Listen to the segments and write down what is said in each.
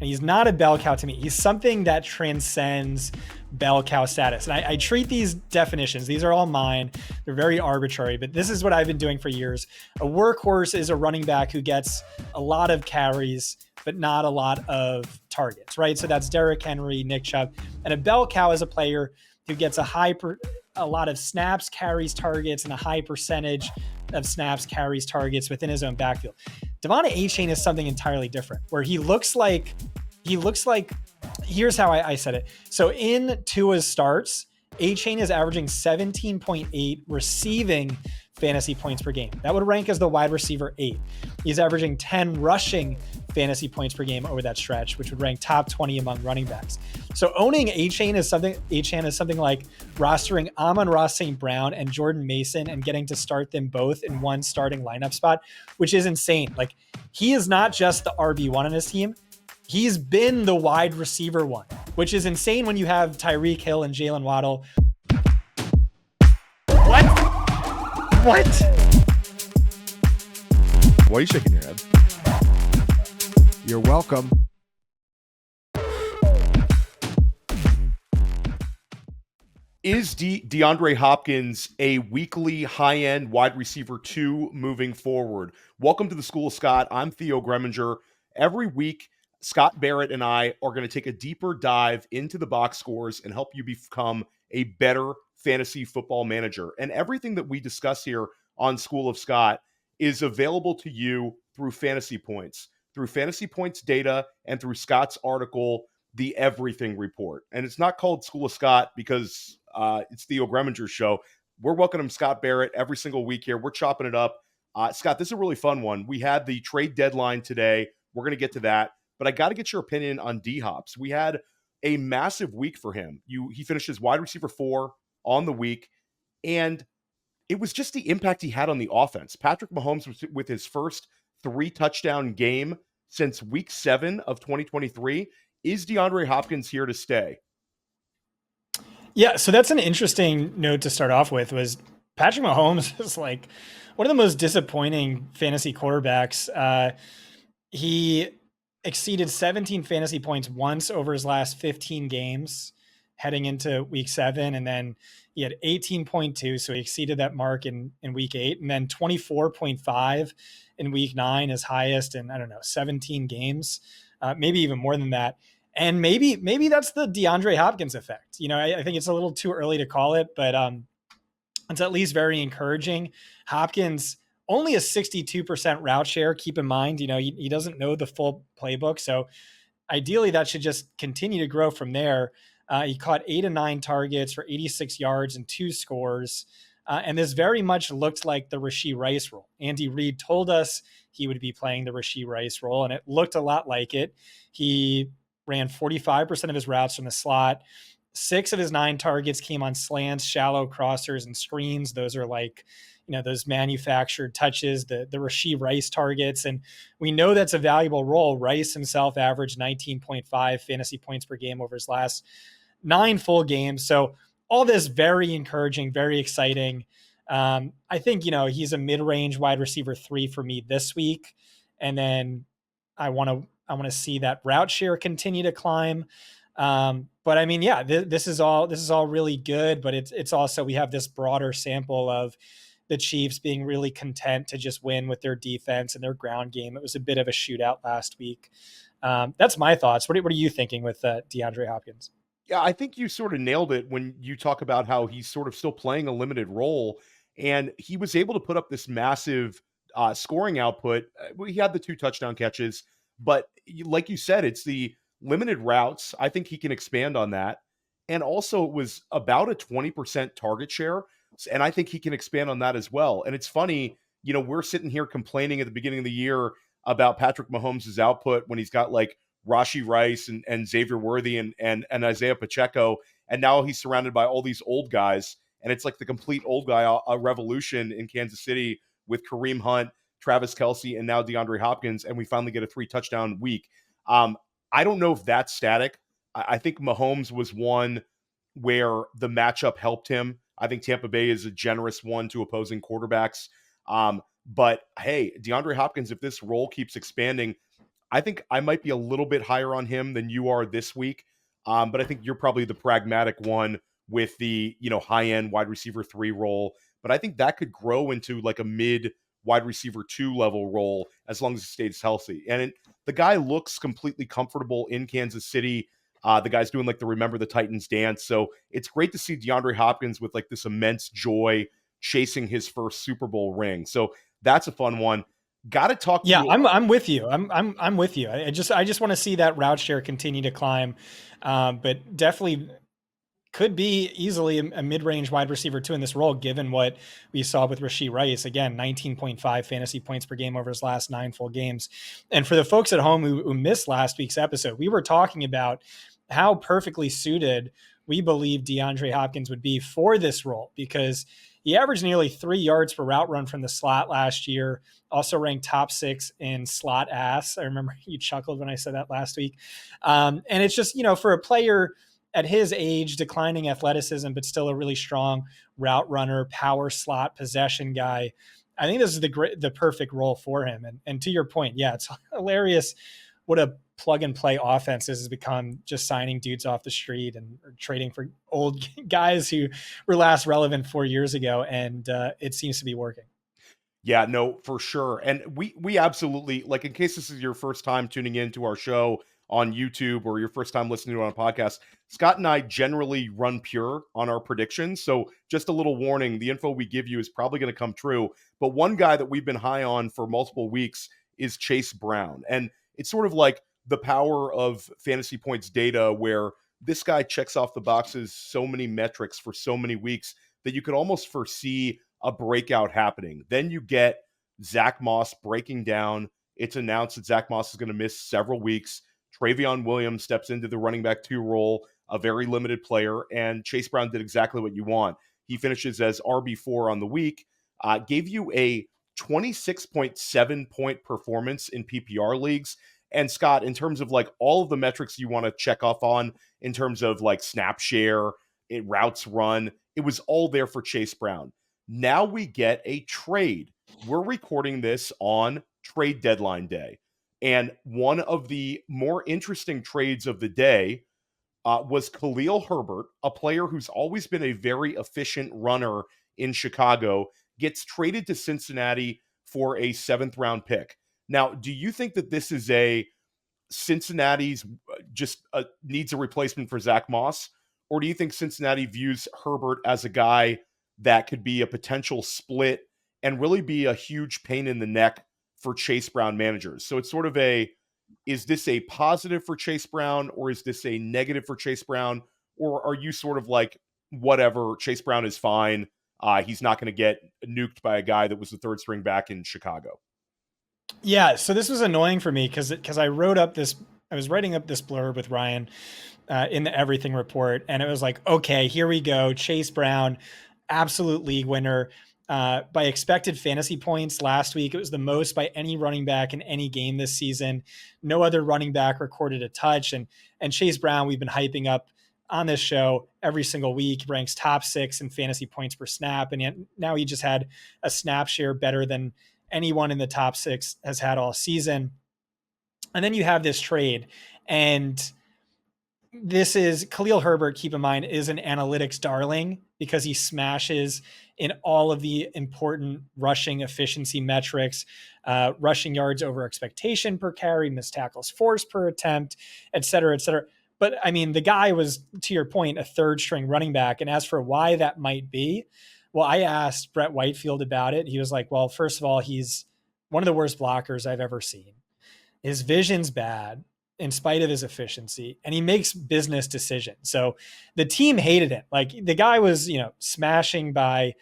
And he's not a bell cow to me. He's something that transcends bell cow status. And I treat these definitions, these are all mine. They're very arbitrary, but this is what I've been doing for years. A workhorse is a running back who gets a lot of carries, but not a lot of targets, right? So that's Derrick Henry, Nick Chubb. And a bell cow is a player who gets a lot of snaps, carries, targets, and a high percentage of snaps, carries, targets within his own backfield. Devon Achane is something entirely different, where he looks like, here's how I said it. So in Tua's starts, Achane is averaging 17.8 receiving fantasy points per game. That would rank as the wide receiver 8. He's averaging 10 rushing fantasy points per game over that stretch, which would rank top 20 among running backs. So owning Achane is something like rostering Amon-Ra St. Brown and Jordan Mason and getting to start them both in one starting lineup spot, which is insane. Like, he is not just the RB1 on his team. He's been the wide receiver 1, which is insane when you have Tyreek Hill and Jalen Waddle. What? Why are you shaking your head? You're welcome. Is DeAndre Hopkins a weekly high-end wide receiver 2 moving forward? Welcome to the School of Scott. I'm Theo Gremminger. Every week, Scott Barrett and I are going to take a deeper dive into the box scores and help you become a better fantasy football manager. And everything that we discuss here on School of Scott is available to you through FantasyPoints, through FantasyPoints data, and through Scott's article, The Everything Report. And it's not called School of Scott because it's Theo Gremminger's show. We're welcoming Scott Barrett every single week here. We're chopping it up. Scott, this is a really fun one. We had the trade deadline today. We're going to get to that. But I got to get your opinion on D-Hops. We had a massive week for him. He finished as wide receiver 4 on the week, and it was just the impact he had on the offense. Patrick Mahomes was with his first 3-touchdown game since week 7 of 2023. Is DeAndre Hopkins here to stay? Yeah, so that's an interesting note to start off with. Was Patrick Mahomes is like one of the most disappointing fantasy quarterbacks. He exceeded 17 fantasy points once over his last 15 games heading into week 7. And then he had 18.2. So he exceeded that mark in week 8, and then 24.5 in week 9, his highest in, 17 games, maybe even more than that. And maybe that's the DeAndre Hopkins effect. I think it's a little too early to call it, but it's at least very encouraging. Hopkins only a 62% route share. Keep in mind, he doesn't know the full playbook. So ideally that should just continue to grow from there. He caught 8 of 9 targets for 86 yards and 2 scores. And this very much looked like the Rashee Rice role. Andy Reid told us he would be playing the Rashee Rice role, and it looked a lot like it. He ran 45% of his routes from the slot. 6 of his 9 targets came on slants, shallow crossers, and screens. Those are like, those manufactured touches, the Rashee Rice targets. And we know that's a valuable role. Rice himself averaged 19.5 fantasy points per game over his last 9 full games. So all this very encouraging, very exciting. I think, he's a mid-range wide receiver 3 for me this week. And then I want to see that route share continue to climb. But I mean, yeah, this is all really good, but it's also, we have this broader sample of the Chiefs being really content to just win with their defense and their ground game. It was a bit of a shootout last week. That's my thoughts. What are you thinking with DeAndre Hopkins? Yeah, I think you sort of nailed it when you talk about how he's sort of still playing a limited role, and he was able to put up this massive scoring output. He had the 2 touchdown catches, but like you said, it's the limited routes. I think he can expand on that. And also it was about a 20% target share. And I think he can expand on that as well. And it's funny, we're sitting here complaining at the beginning of the year about Patrick Mahomes' output when he's got like Rashee Rice and Xavier Worthy and Isaiah Pacheco. And now he's surrounded by all these old guys. And it's like the complete old guy revolution in Kansas City with Kareem Hunt, Travis Kelce, and now DeAndre Hopkins. And we finally get a 3-touchdown week. I don't know if that's static. I think Mahomes was one where the matchup helped him. I think Tampa Bay is a generous one to opposing quarterbacks. But hey, DeAndre Hopkins, if this role keeps expanding, I think I might be a little bit higher on him than you are this week. But I think you're probably the pragmatic one with the, high end wide receiver 3 role. But I think that could grow into like a mid wide receiver 2 level role as long as he stays healthy. And the guy looks completely comfortable in Kansas City. The guy's doing like the Remember the Titans dance. So it's great to see DeAndre Hopkins with like this immense joy chasing his first Super Bowl ring. So that's a fun one. Got to talk to Yeah, you. I'm with you. I'm with you. I just want to see that route share continue to climb, but definitely could be easily a mid-range wide receiver 2 in this role, given what we saw with Rashee Rice. Again, 19.5 fantasy points per game over his last 9 full games. And for the folks at home who missed last week's episode, we were talking about how perfectly suited we believe DeAndre Hopkins would be for this role, because he averaged nearly 3 yards per route run from the slot last year, also ranked top 6 in slot ass. I remember you chuckled when I said that last week. And it's just, for a player at his age, declining athleticism, but still a really strong route runner, power slot possession guy, I think this is the perfect role for him. And to your point, yeah, it's hilarious what a plug and play offense has become, just signing dudes off the street and trading for old guys who were last relevant 4 years ago. And it seems to be working. Yeah, no, for sure. And we absolutely, like, in case this is your first time tuning into our show on YouTube or your first time listening to it on a podcast, Scott and I generally run pure on our predictions. So just a little warning, the info we give you is probably going to come true. But one guy that we've been high on for multiple weeks is Chase Brown. And it's sort of like the power of fantasy points data, where this guy checks off the boxes, so many metrics for so many weeks that you could almost foresee a breakout happening. Then you get Zach Moss breaking down. It's announced that Zach Moss is going to miss several weeks. Travion Williams steps into the running back 2 role, a very limited player, and Chase Brown did exactly what you want. He finishes as RB4 on the week, gave you a 26.7 point performance in PPR leagues. And Scott, in terms of like all of the metrics you want to check off on, in terms of like snap share, routes run, it was all there for Chase Brown. Now we get a trade. We're recording this on trade deadline day. And one of the more interesting trades of the day was Khalil Herbert, a player who's always been a very efficient runner in Chicago, gets traded to Cincinnati for a 7th round pick. Now, do you think that this is Cincinnati's just needs a replacement for Zach Moss? Or do you think Cincinnati views Herbert as a guy that could be a potential split and really be a huge pain in the neck for Chase Brown managers? So it's sort of is this a positive for Chase Brown, or is this a negative for Chase Brown? Or are you sort of like, whatever, Chase Brown is fine. He's not going to get nuked by a guy that was the 3rd string back in Chicago? Yeah, so this was annoying for me because I was writing up this blurb with Ryan in the Everything Report, and it was like, okay, here we go. Chase Brown, absolute league winner. By expected fantasy points last week, it was the most by any running back in any game this season. No other running back recorded a touch. And Chase Brown, we've been hyping up on this show every single week, ranks top 6 in fantasy points per snap. And yet now he just had a snap share better than anyone in the top 6 has had all season. And then you have this trade, and this is Khalil Herbert, keep in mind, is an analytics darling because he smashes in all of the important rushing efficiency metrics, rushing yards over expectation per carry, missed tackles forced per attempt, et cetera, et cetera. But I mean, the guy was, to your point, a 3rd string running back. And as for why that might be, well, I asked Brett Whitefield about it. He was like, well, first of all, he's one of the worst blockers I've ever seen. His vision's bad in spite of his efficiency, and he makes business decisions. So the team hated him. Like, the guy was, smashing by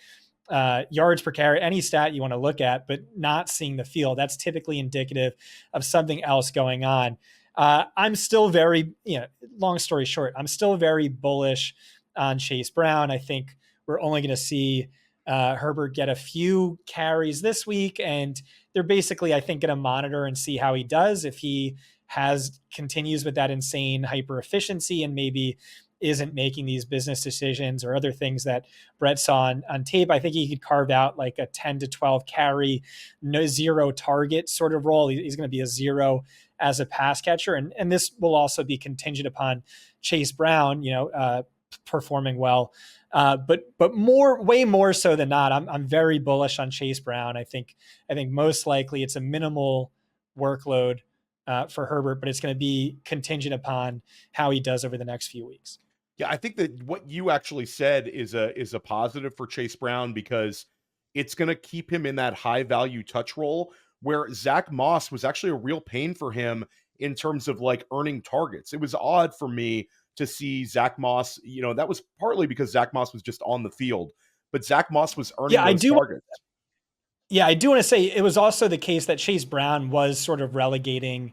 yards per carry, any stat you want to look at, but not seeing the field. That's typically indicative of something else going on. I'm still very, long story short, I'm still very bullish on Chase Brown. I think we're only going to see Herbert get a few carries this week, and they're basically, I think, going to monitor and see how he does. If he continues with that insane hyper efficiency and maybe isn't making these business decisions or other things that Brett saw on tape, I think he could carve out like a 10 to 12 carry, no zero target sort of role. He's going to be a zero as a pass catcher. And this will also be contingent upon Chase Brown, performing well. But way more so than not, I'm very bullish on Chase Brown. I think most likely it's a minimal workload for Herbert, but it's going to be contingent upon how he does over the next few weeks. Yeah, I think that what you actually said is a positive for Chase Brown, because it's going to keep him in that high value touch role where Zach Moss was actually a real pain for him in terms of like earning targets. It was odd for me to see Zach Moss, that was partly because Zach Moss was just on the field, but Zach Moss was earning those targets. Yeah, I do want to say it was also the case that Chase Brown was sort of relegating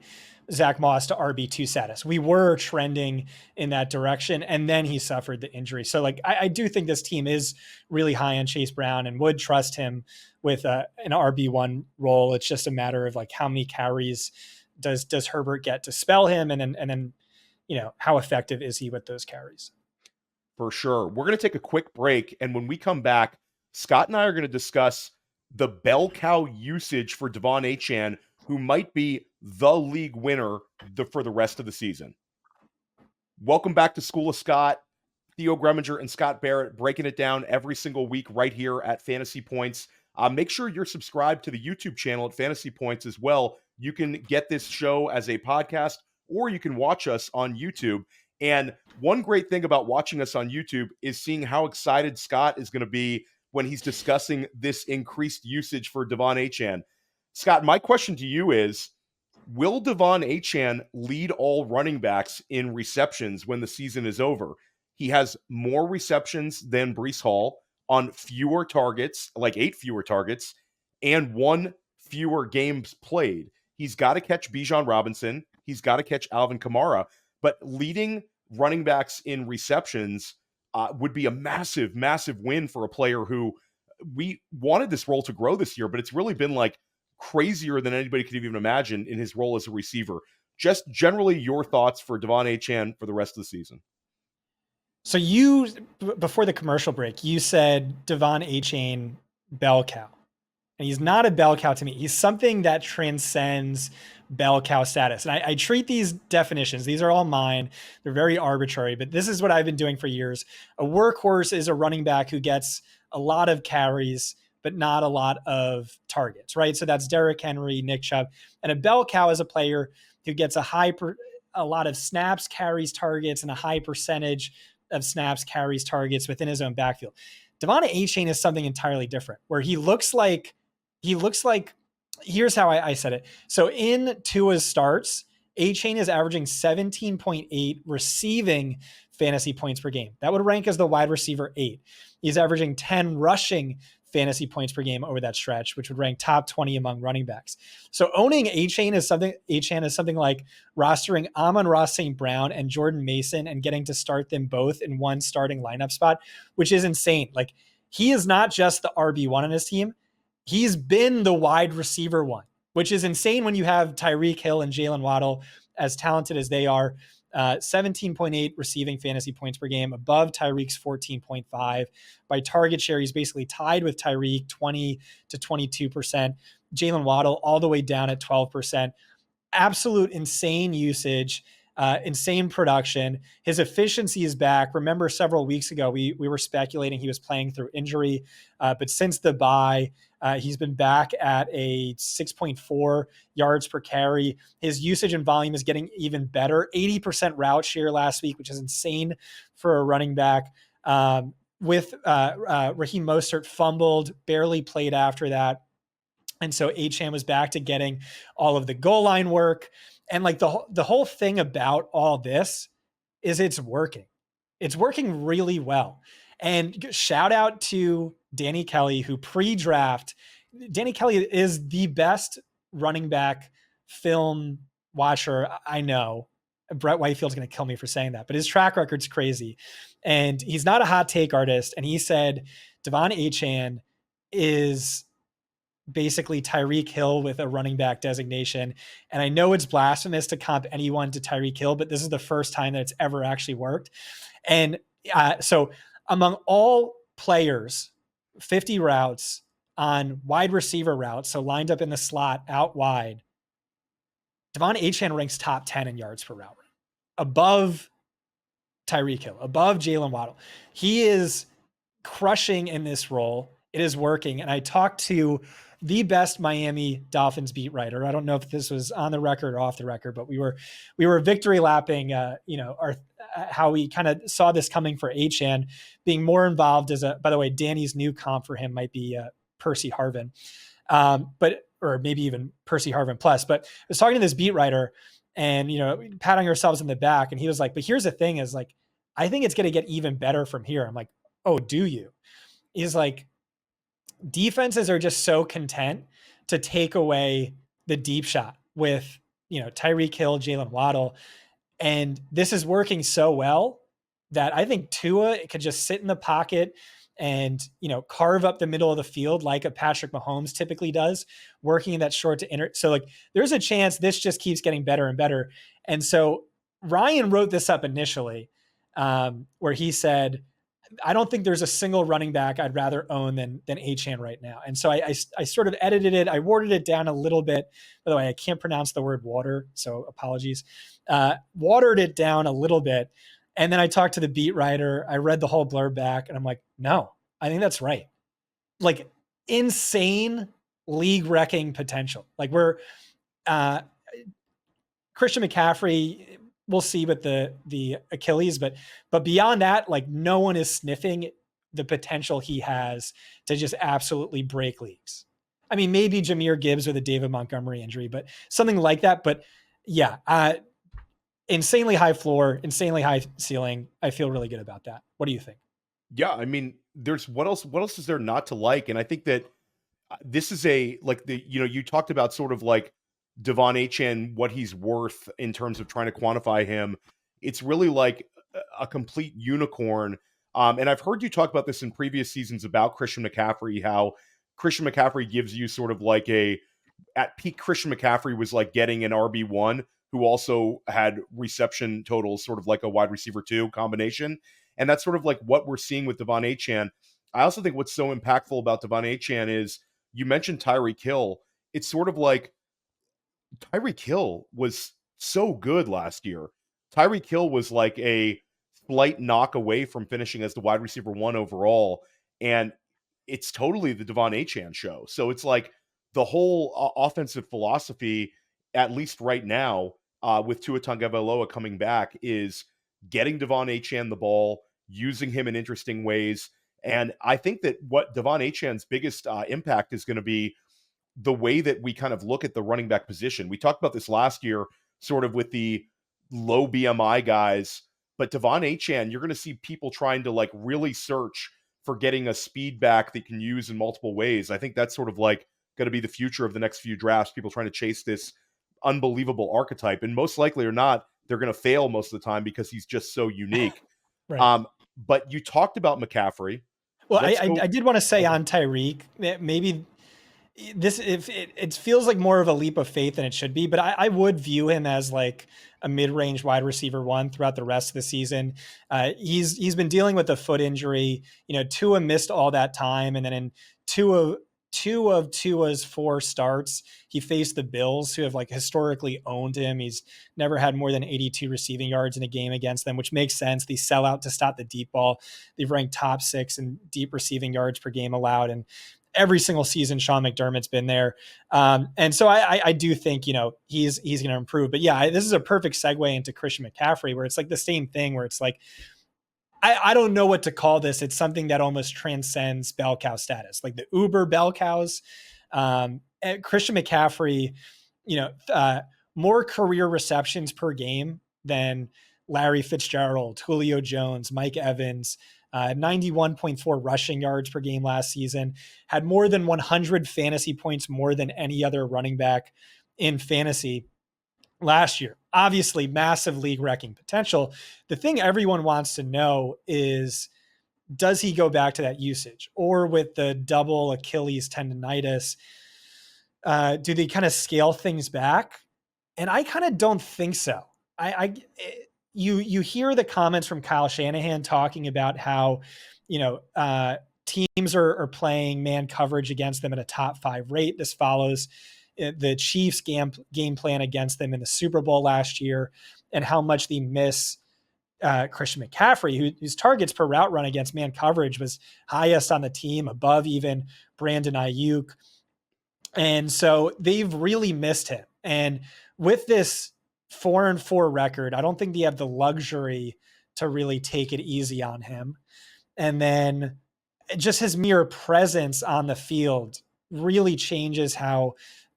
Zach Moss to RB2 status. We were trending in that direction, and then he suffered the injury. So like, I do think this team is really high on Chase Brown and would trust him with an RB1 role. It's just a matter of like how many carries does Herbert get to spell him, and then how effective is he with those carries? For sure. We're going to take a quick break, and when we come back, Scott and I are going to discuss the bell cow usage for Devon Achane, who might be the league winner for the rest of the season. Welcome back to School of Scott. Theo Gremminger and Scott Barrett breaking it down every single week right here at Fantasy Points. Make sure you're subscribed to the YouTube channel at Fantasy Points as well. You can get this show as a podcast, or you can watch us on YouTube. And one great thing about watching us on YouTube is seeing how excited Scott is going to be when he's discussing this increased usage for Devon Achane. Scott, my question to you is, will Devon Achane lead all running backs in receptions when the season is over? He has more receptions than Breece Hall on fewer targets, like 8 fewer targets, and 1 fewer games played. He's got to catch Bijan Robinson. He's got to catch Alvin Kamara. But leading running backs in receptions would be a massive, massive win for a player who we wanted this role to grow this year, but it's really been like crazier than anybody could even imagine in his role as a receiver. Just generally your thoughts for Devon Achane for the rest of the season. So you, before the commercial break, you said Devon Achane bell cow. And he's not a bell cow to me. He's something that transcends bell cow status. And I treat these definitions, these are all mine. They're very arbitrary, but this is what I've been doing for years. A workhorse is a running back who gets a lot of carries, but not a lot of targets, right? So that's Derrick Henry, Nick Chubb. And a bell cow is a player who gets a lot of snaps, carries, targets, and a high percentage of snaps, carries, targets within his own backfield. Devon Achane is something entirely different, where he looks like, here's how I said it. So in Tua's starts, Achane is averaging 17.8 receiving fantasy points per game. That would rank as the wide receiver 8. He's averaging 10 rushing fantasy points per game over that stretch, which would rank top 20 among running backs. So owning Achane is something like rostering Amon-Ra St. Brown and Jordan Mason and getting to start them both in one starting lineup spot, which is insane. Like, he is not just the RB1 on his team. He's been the wide receiver 1, which is insane when you have Tyreek Hill and Jalen Waddle, as talented as they are. 17.8 receiving fantasy points per game, above Tyreek's 14.5. By target share, he's basically tied with Tyreek, 20 to 22%. Jalen Waddle all the way down at 12%. Absolute insane usage, insane production. His efficiency is back. Remember, several weeks ago, we were speculating he was playing through injury, but since the bye, he's been back at a 6.4 yards per carry. His usage and volume is getting even better. 80% route share last week, which is insane for a running back. With Raheem Mostert fumbled, barely played after that. And so Achane was back to getting all of the goal line work. And like the whole thing about all this is it's working. It's working really well. And shout out to Danny Kelly, who pre-draft, Danny Kelly is the best running back film watcher I know. Brett Whitefield's going to kill me for saying that, but his track record's crazy. And he's not a hot take artist. And he said Devon Achane is basically Tyreek Hill with a running back designation. And I know it's blasphemous to comp anyone to Tyreek Hill, but this is the first time that it's ever actually worked. And so among all players, 50 routes on wide receiver routes, so lined up in the slot out wide, Devon Achane ranks top 10 in yards per route, above Tyreek Hill, above Jalen Waddle. He is crushing in this role. It is working. And I talked to the best Miami Dolphins beat writer. I don't know if this was on the record or off the record, but we were victory lapping, how we kind of saw this coming for Achane being more involved by the way, Danny's new comp for him might be Percy Harvin, or maybe even Percy Harvin plus. But I was talking to this beat writer and, patting ourselves in the back. And he was like, but here's the thing is like, I think it's going to get even better from here. I'm like, oh, do you? He's like, defenses are just so content to take away the deep shot with, Tyreek Hill, Jalen Waddle. And this is working so well that I think Tua could just sit in the pocket and, carve up the middle of the field like a Patrick Mahomes typically does, working in that short to inner. So like there's a chance this just keeps getting better and better. And so Ryan wrote this up initially where he said, I don't think there's a single running back I'd rather own than Achane right now. And so I sort of edited it. I watered it down a little bit. By the way, I can't pronounce the word water, so apologies. Watered it down a little bit. And then I talked to the beat writer. I read the whole blurb back and I'm like, no, I think that's right. Like insane league wrecking potential. Like we're Christian McCaffrey, we'll see with the Achilles, but beyond that, like no one is sniffing the potential he has to just absolutely break leagues. I mean, maybe Jahmyr Gibbs with a David Montgomery injury, but something like that. But yeah, insanely high floor, insanely high ceiling. I feel really good about that. What do you think? Yeah, I mean, there's what else is there not to like? And I think that this is you talked about sort of like Devon Achane, what he's worth in terms of trying to quantify him. It's really like a complete unicorn. And I've heard you talk about this in previous seasons about Christian McCaffrey, how Christian McCaffrey gives you sort of like at peak Christian McCaffrey was like getting an RB1 who also had reception totals, sort of like a wide receiver 2 combination. And that's sort of like what we're seeing with Devon Achane. I also think what's so impactful about Devon Achane is you mentioned Tyreek Hill. It's sort of like Tyreek Hill was so good last year. Tyreek Hill was like a slight knock away from finishing as the wide receiver 1 overall. And it's totally the Devon Achane show. So it's like the whole offensive philosophy, at least right now, with Tua Tagovailoa coming back, is getting Devon Achane the ball, using him in interesting ways. And I think that what Devon Achane's biggest impact is going to be the way that we kind of look at the running back position. We talked about this last year, sort of with the low BMI guys, but Devon Achane, you're going to see people trying to like really search for getting a speed back that can use in multiple ways. I think that's sort of like going to be the future of the next few drafts, people trying to chase this unbelievable archetype. And most likely or not, they're going to fail most of the time because he's just so unique. Right. But you talked about McCaffrey. Well, I did want to say on Tyreek that maybe this, if it feels like more of a leap of faith than it should be, but I would view him as like a mid-range wide receiver 1 throughout the rest of the season. He's been dealing with a foot injury. Tua missed all that time, and then in two of Tua's 4 starts, he faced the Bills, who have like historically owned him. He's never had more than 82 receiving yards in a game against them, which makes sense. They sell out to stop the deep ball. They've ranked top 6 in deep receiving yards per game allowed, and every single season Sean McDermott's been there. And so I do think, he's going to improve. But yeah, this is a perfect segue into Christian McCaffrey, where it's like the same thing, where it's like, I don't know what to call this. It's something that almost transcends bell cow status, like the Uber bell cows. Christian McCaffrey, more career receptions per game than Larry Fitzgerald, Julio Jones, Mike Evans, 91.4 rushing yards per game last season, had more than 100 fantasy points more than any other running back in fantasy last year. Obviously, massive league wrecking potential. The thing everyone wants to know is, does he go back to that usage? Or with the double Achilles tendonitis, Do they kind of scale things back? And I kind of don't think so. You hear the comments from Kyle Shanahan talking about how, you know, teams are playing man coverage against them at a top 5 rate. This follows the Chiefs game plan against them in the Super Bowl last year, and how much they miss Christian McCaffrey, whose targets per route run against man coverage was highest on the team, above even Brandon Ayuk. And so they've really missed him. And with this 4-4 record, I don't think they have the luxury to really take it easy on him. And then just his mere presence on the field really changes how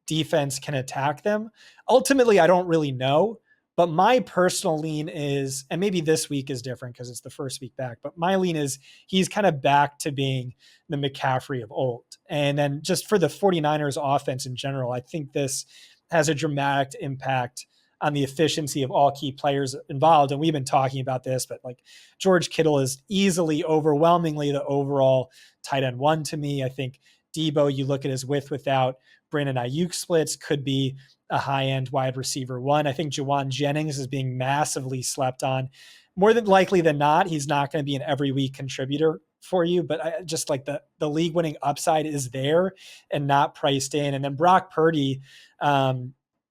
defense can attack them. Ultimately, I don't really know, but my personal lean is, and maybe this week is different because it's the first week back, but my lean is he's kind of back to being the McCaffrey of old. And then just for the 49ers offense in general, I think this has a dramatic impact on the efficiency of all key players involved. And we've been talking about this, but like George Kittle is easily, overwhelmingly the overall tight end 1 to me. I think Debo, you look at his with without Brandon Ayuk splits, could be a high-end wide receiver 1. I think Juwan Jennings is being massively slept on. More than likely than not, he's not going to be an every week contributor for you, but I just like the league winning upside is there and not priced in. And then Brock Purdy,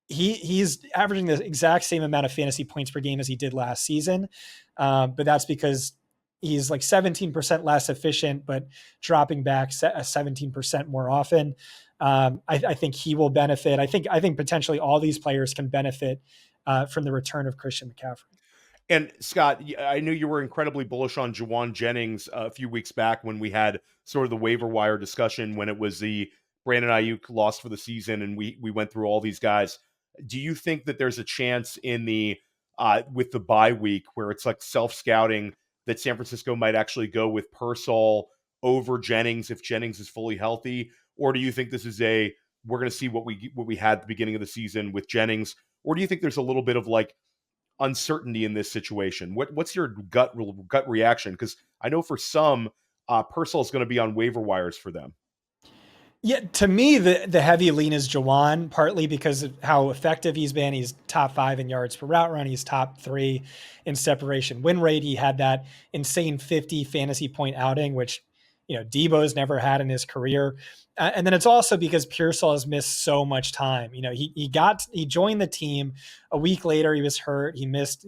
he's averaging the exact same amount of fantasy points per game as he did last season. But that's because he's like 17% less efficient, but dropping back 17% more often. I think he will benefit. I think potentially all these players can benefit from the return of Christian McCaffrey. And Scott, I knew you were incredibly bullish on Juwan Jennings a few weeks back when we had sort of the waiver wire discussion when it was the Brandon Ayuk loss for the season, and we went through all these guys. Do you think that there's a chance in the with the bye week where it's like self-scouting that San Francisco might actually go with Pearsall over Jennings if Jennings is fully healthy? Or do you think this is we're going to see what we had at the beginning of the season with Jennings? Or do you think there's a little bit of like uncertainty in this situation? What's your gut reaction? Because I know for some, Pearsall is going to be on waiver wires for them. Yeah, to me, the heavy lean is Juwan, partly because of how effective he's been. He's top 5 in yards per route run. He's top 3 in separation win rate. He had that insane 50 fantasy point outing, which, you know, Debo's never had in his career. And then it's also because Pearsall has missed so much time. You know, he joined the team a week later. He was hurt. He missed,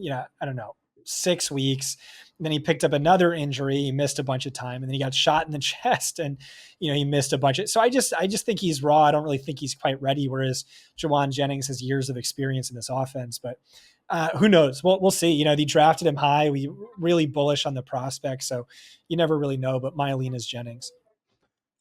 6 weeks. And then he picked up another injury. He missed a bunch of time, and then he got shot in the chest, and he missed a bunch of. So I just think he's raw. I don't really think he's quite ready. Whereas Juwan Jennings has years of experience in this offense, but who knows? We'll see. They drafted him high. We really bullish on the prospect, so you never really know. But my lean is Jennings.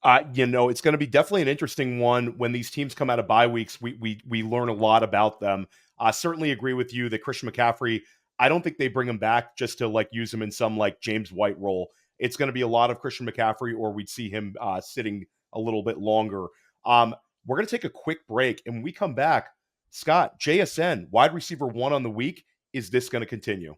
It's going to be definitely an interesting one when these teams come out of bye weeks. We learn a lot about them. I certainly agree with you that Christian McCaffrey, I don't think they bring him back just to like use him in some like James White role. It's going to be a lot of Christian McCaffrey, or we'd see him sitting a little bit longer. We're going to take a quick break, and when we come back, Scott, JSN, wide receiver 1 on the week. Is this going to continue?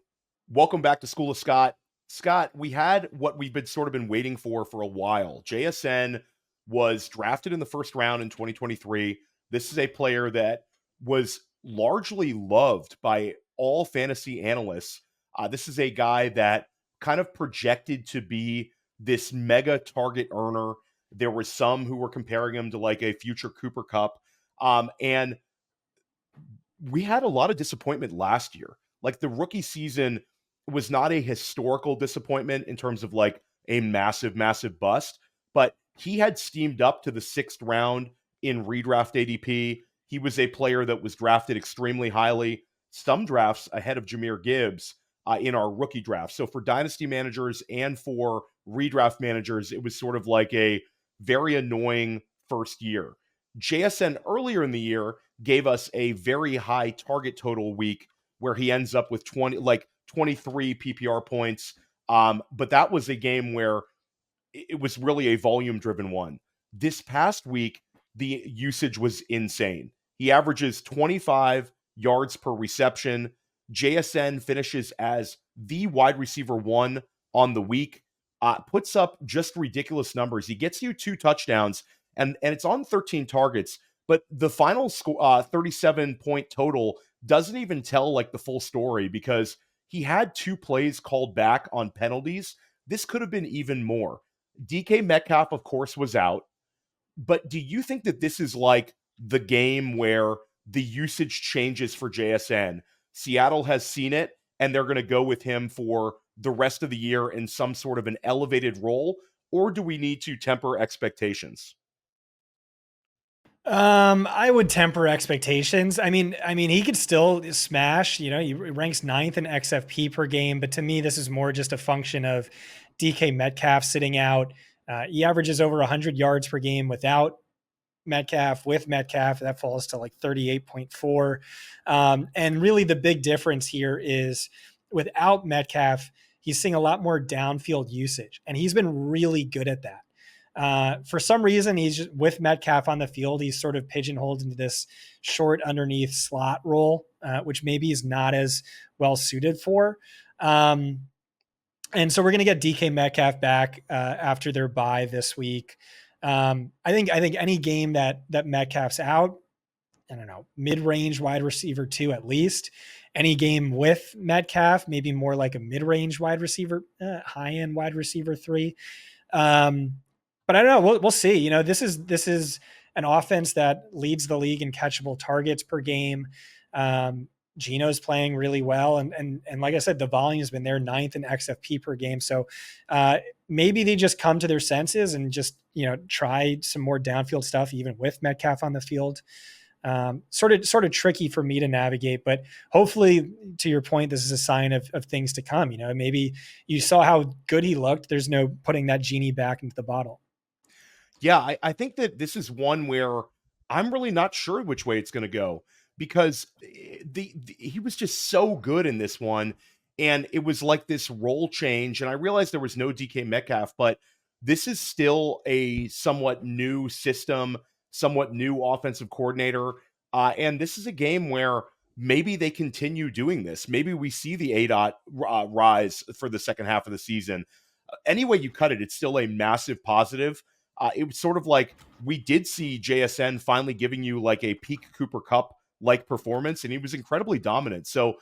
Welcome back to School of Scott. Scott, we had what we've been waiting for a while. JSN was drafted in the first round in 2023. This is a player that was largely loved by all fantasy analysts. This is a guy that kind of projected to be this mega target earner. There were some who were comparing him to like a future Cooper Kupp. And we had a lot of disappointment last year. Like the rookie season was not a historical disappointment in terms of like a massive, massive bust, but he had steamed up to the 6th round in redraft ADP. He was a player that was drafted extremely highly, some drafts ahead of Jahmyr Gibbs in our rookie draft. So for dynasty managers and for redraft managers, it was sort of like a very annoying first year. JSN earlier in the year gave us a very high target total week where he ends up with 23 PPR points. But that was a game where it was really a volume driven one. This past week, the usage was insane. He averages 25 yards per reception. JSN finishes as the wide receiver 1 on the week, puts up just ridiculous numbers. He gets you 2 touchdowns, and it's on 13 targets. But the final 37-point total doesn't even tell like the full story because he had 2 plays called back on penalties. This could have been even more. DK Metcalf, of course, was out. But do you think that this is like the game where the usage changes for JSN? Seattle has seen it, and they're going to go with him for the rest of the year in some sort of an elevated role, or do we need to temper expectations? I would temper expectations. I mean, he could still smash, he ranks 9th in XFP per game, but to me, this is more just a function of DK Metcalf sitting out. He averages over 100 yards per game without Metcalf. With Metcalf, that falls to like 38.4. And really the big difference here is without Metcalf, he's seeing a lot more downfield usage, and he's been really good at that. For some reason, he's just with Metcalf on the field, he's sort of pigeonholed into this short underneath slot role, which maybe is not as well suited for. And so we're going to get DK Metcalf back after their bye this week. I think any game that Metcalf's out, I don't know, mid-range wide receiver 2 at least. Any game with Metcalf, maybe more like a mid-range wide receiver, high-end wide receiver 3. But I don't know. We'll see. This is an offense that leads the league in catchable targets per game. Geno's playing really well, and like I said, the volume has been there, 9th in XFP per game. So maybe they just come to their senses and just try some more downfield stuff, even with Metcalf on the field. Sort of tricky for me to navigate, but hopefully, to your point, this is a sign of things to come. Maybe you saw how good he looked. There's no putting that genie back into the bottle. Yeah, I think that this is one where I'm really not sure which way it's going to go because he was just so good in this one, and it was like this role change. And I realized there was no DK Metcalf, but this is still a somewhat new system, somewhat new offensive coordinator, and this is a game where maybe they continue doing this. Maybe we see the ADOT rise for the second half of the season. Any way you cut it, it's still a massive positive. It was sort of like we did see JSN finally giving you like a peak Cooper Kupp like performance, and he was incredibly dominant. So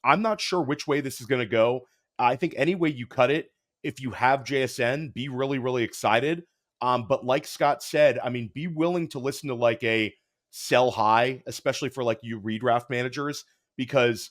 I'm not sure which way this is going to go. I think any way you cut it, if you have JSN, be really, really excited. But like Scott said, I mean, be willing to listen to like a sell high, especially for like you redraft managers, because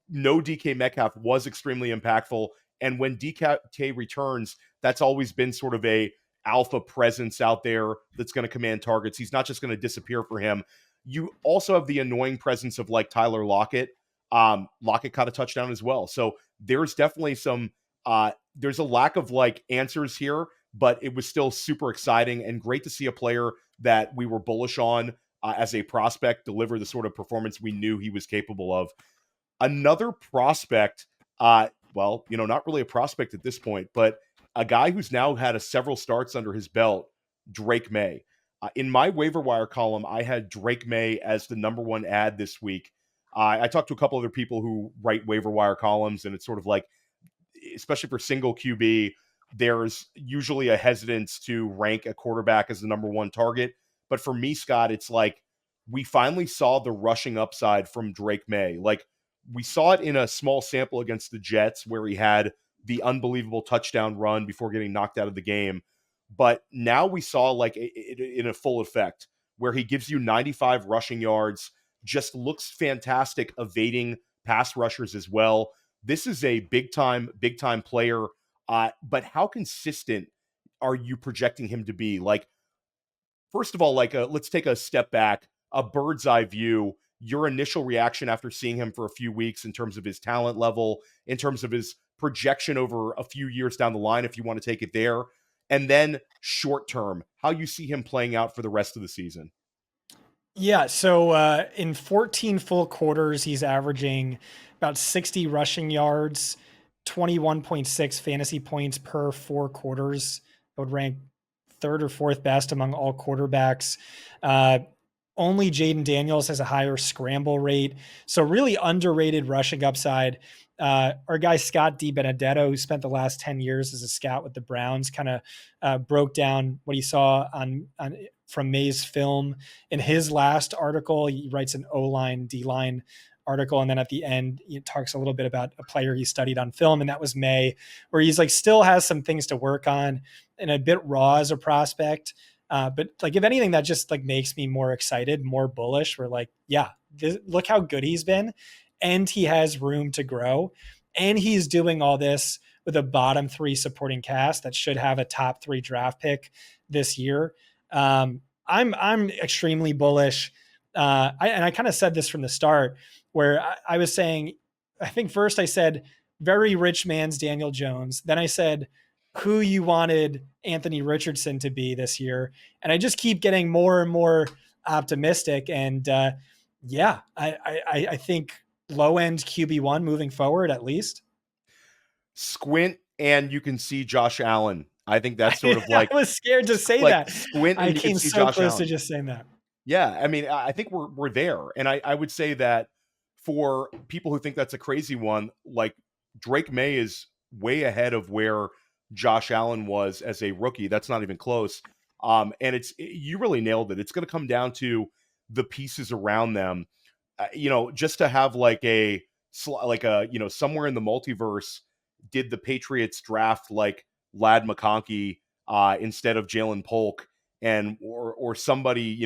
no DK Metcalf was extremely impactful. And when DK returns, that's always been sort of a alpha presence out there that's going to command targets. He's not just going to disappear for him. You also have the annoying presence of like Tyler Lockett. Lockett caught a touchdown as well. So there's definitely some, there's a lack of like answers here, but it was still super exciting and great to see a player that we were bullish on as a prospect deliver the sort of performance we knew he was capable of. Another prospect, well, not really a prospect at this point, but a guy who's now had several starts under his belt, Drake Maye. In my waiver wire column, I had Drake Maye as the number 1 ad this week. I talked to a couple other people who write waiver wire columns, and it's sort of like, especially for single QB, there's usually a hesitance to rank a quarterback as the number 1 target. But for me, Scott, it's like we finally saw the rushing upside from Drake Maye. Like we saw it in a small sample against the Jets where he had the unbelievable touchdown run before getting knocked out of the game. But now we saw like in a full effect where he gives you 95 rushing yards, just looks fantastic, evading pass rushers as well. This is a big time player. But how consistent are you projecting him to be? Like, first of all, like let's take a step back, a bird's eye view. Your initial reaction after seeing him for a few weeks in terms of his talent level, in terms of his projection over a few years down the line, if you want to take it there, and then short term, how you see him playing out for the rest of the season. Yeah, so in 14 full quarters, he's averaging about 60 rushing yards, 21.6 fantasy points per 4 quarters. That would rank 3rd or 4th best among all quarterbacks. Only Jaden Daniels has a higher scramble rate. So really underrated rushing upside. Our guy Scott Benedetto, who spent the last 10 years as a scout with the Browns, kind of broke down what he saw on from Maye's film in his last article. He writes an O-line, D-line article, and then at the end he talks a little bit about a player he studied on film, and that was Maye, where he's like still has some things to work on and a bit raw as a prospect. But like, if anything, that just like makes me more excited, more bullish. We're like, yeah, look how good he's been, and he has room to grow, and he's doing all this with a bottom 3 supporting cast that should have a top 3 draft pick this year. I'm extremely bullish. I kind of said this from the start, where I was saying, I think first I said very rich man's Daniel Jones. Then I said who you wanted Anthony Richardson to be this year. And I just keep getting more and more optimistic. And I think low end QB1 moving forward, at least. Squint and you can see Josh Allen. I think that's sort of like I was scared to say like that. squint and I you came can see so Josh close Allen. to just saying that. Yeah, I mean, I think we're there, and I would say that for people who think that's a crazy one, like Drake Maye is way ahead of where Josh Allen was as a rookie. That's not even close. And you really nailed it. It's going to come down to the pieces around them. Just to have like a somewhere in the multiverse, did the Patriots draft like Lad McConkey instead of Jalen Polk? And or somebody,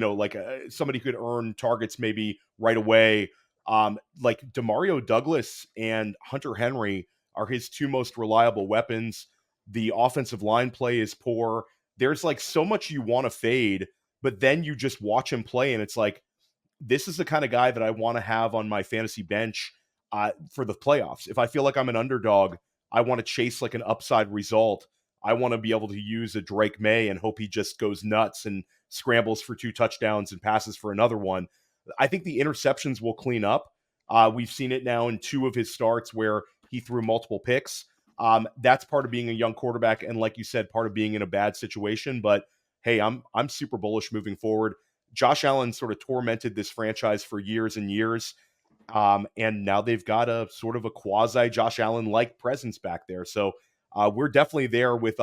somebody could earn targets maybe right away. Like Demario Douglas and Hunter Henry are his 2 most reliable weapons. The offensive line play is poor. There's like so much you want to fade, but then you just watch him play, and it's like, this is the kind of guy that I want to have on my fantasy bench for the playoffs. If I feel like I'm an underdog, I want to chase like an upside result. I want to be able to use a Drake Maye and hope he just goes nuts and scrambles for 2 touchdowns and passes for another one. I think the interceptions will clean up. We've seen it now in 2 of his starts where he threw multiple picks. That's part of being a young quarterback, and like you said, part of being in a bad situation. But hey, I'm super bullish moving forward. Josh Allen sort of tormented this franchise for years and years. And now they've got a sort of a quasi Josh Allen-like presence back there. So we're definitely there with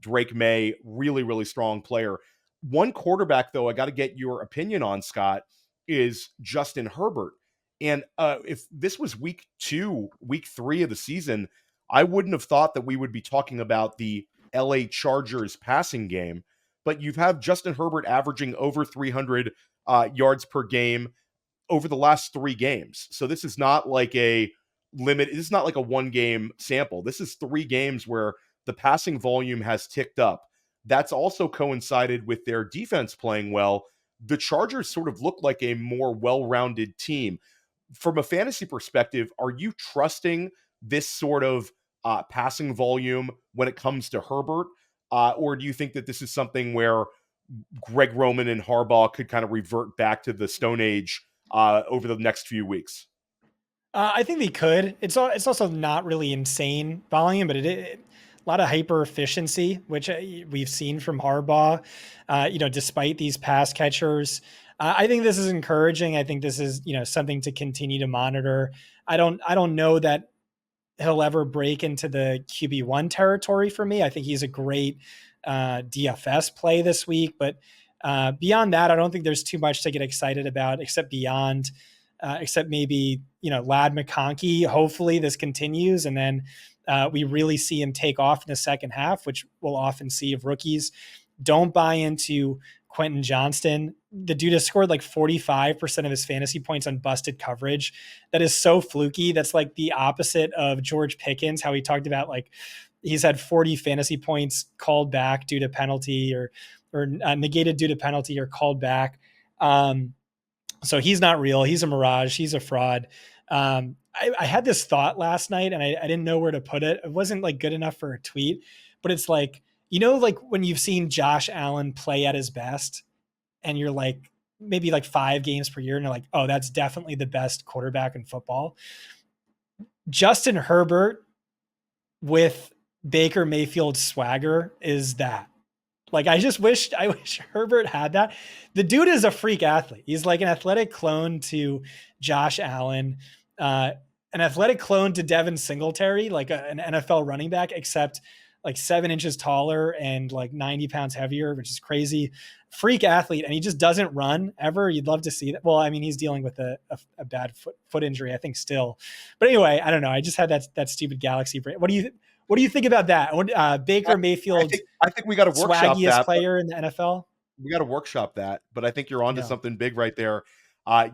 Drake Maye, really, really strong player. One quarterback, though, I got to get your opinion on, Scott, is Justin Herbert. And if this was week 3 of the season, I wouldn't have thought that we would be talking about the LA Chargers passing game. But you've had Justin Herbert averaging over 300 yards per game over the last 3 games. So this is not like a limit. This is not like a 1-game sample. This is 3 games where the passing volume has ticked up. That's also coincided with their defense playing well. The Chargers sort of look like a more well-rounded team. From a fantasy perspective, are you trusting this sort of passing volume when it comes to Herbert? Or do you think that this is something where Greg Roman and Harbaugh could kind of revert back to the Stone Age over the next few weeks? I think they could. It's also not really insane volume, but a lot of hyper efficiency, which we've seen from Harbaugh. Despite these pass catchers, I think this is encouraging. I think this is something to continue to monitor. I don't know that he'll ever break into the QB1 territory for me. I think he's a great DFS play this week, but beyond that, I don't think there's too much to get excited about, except maybe, Lad McConkey. Hopefully this continues, and then we really see him take off in the second half, which we'll often see of rookies. Don't buy into Quentin Johnston. The dude has scored like 45% of his fantasy points on busted coverage. That is so fluky. That's like the opposite of George Pickens, how he talked about like he's had 40 fantasy points called back due to penalty or negated due to penalty or called back. So he's not real. He's a mirage. He's a fraud. I had this thought last night and I didn't know where to put it. It wasn't like good enough for a tweet, but it's like, like when you've seen Josh Allen play at his best and you're like, maybe like 5 games per year. And you're like, oh, that's definitely the best quarterback in football. Justin Herbert with Baker Mayfield's swagger is that. Like, I wish Herbert had that. The dude is a freak athlete. He's like an athletic clone to Josh Allen. And an athletic clone to Devon Singletary, like an NFL running back, except like 7 inches taller and like 90 pounds heavier, which is crazy. Freak athlete, and he just doesn't run ever. You'd love to see that. Well, I mean, he's dealing with a bad foot injury, I think, still. But anyway, I don't know. I just had that stupid galaxy brain. What do you think about that? Baker Mayfield, I think we got to workshop swaggiest that player in the NFL. We got to workshop that, but I think you're onto Yeah. something big right there.